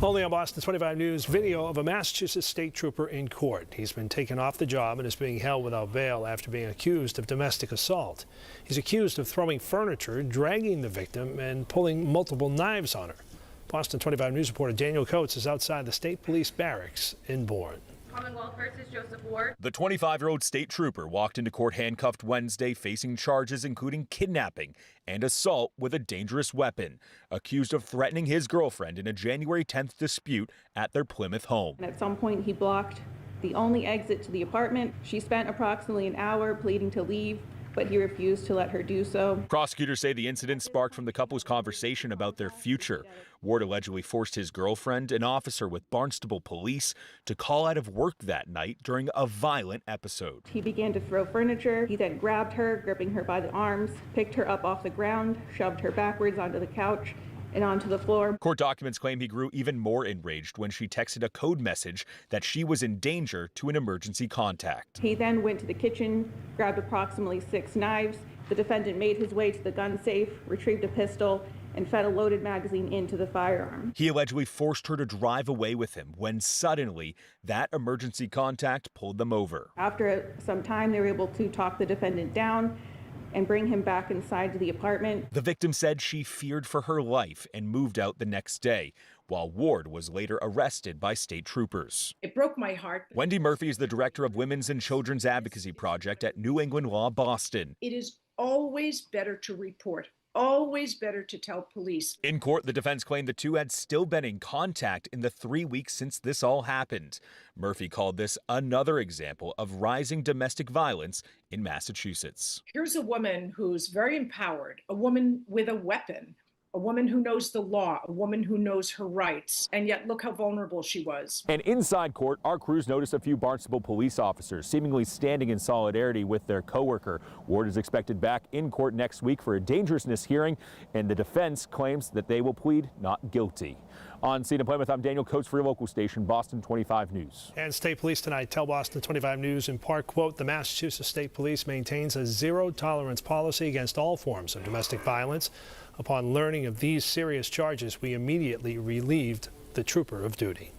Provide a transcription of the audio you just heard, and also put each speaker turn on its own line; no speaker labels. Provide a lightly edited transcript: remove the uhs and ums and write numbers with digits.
Only on Boston 25 News, video of a Massachusetts state trooper in court. He's been taken off the job and is being held without bail after being accused of domestic assault. He's accused of throwing furniture, dragging the victim, and pulling multiple knives on her. Boston 25 News reporter Daniel Coates is outside the state police barracks in Bourne.
Commonwealth versus Joseph Ward.
The 25-year-old state trooper walked into court handcuffed Wednesday, facing charges including kidnapping and assault with a dangerous weapon, accused of threatening his girlfriend in a January 10th dispute at their Plymouth home.
At some point, he blocked the only exit to the apartment. She spent approximately an hour pleading to leave, but he refused to let her do so.
Prosecutors say the incident sparked from the couple's conversation about their future. Ward allegedly forced his girlfriend, an officer with Barnstable Police, to call out of work that night during a violent episode.
He began to throw furniture. He then grabbed her, gripping her by the arms, picked her up off the ground, shoved her backwards onto the couch and onto the floor.
Court documents claim he grew even more enraged when she texted a code message that she was in danger to an emergency contact.
He then went to the kitchen, grabbed approximately 6 knives. The defendant made his way to the gun safe, retrieved a pistol, and fed a loaded magazine into the firearm.
He allegedly forced her to drive away with him when suddenly that emergency contact pulled them over.
After some time, they were able to talk the defendant down and bring him back inside the apartment.
The victim said she feared for her life and moved out the next day, while Ward was later arrested by state troopers.
It broke my heart.
Wendy Murphy is the director of Women's and Children's Advocacy Project at New England Law Boston.
It is always better to report. Always better to tell police.
In court, the defense claimed the two had still been in contact in the 3 weeks since this all happened. Murphy called this another example of rising domestic violence in Massachusetts.
Here's a woman who's very empowered, a woman with a weapon, a woman who knows the law, a woman who knows her rights, and yet look how vulnerable she was.
And inside court, our crews noticed a few Barnstable police officers seemingly standing in solidarity with their coworker. Ward is expected back in court next week for a dangerousness hearing, and the defense claims that they will plead not guilty. On scene in Plymouth, I'm Daniel Coates for your local station, Boston 25 News.
And state police tonight tell Boston 25 News in part, quote, the Massachusetts State Police maintains a zero-tolerance policy against all forms of domestic violence. Upon learning of these serious charges, we immediately relieved the trooper of duty.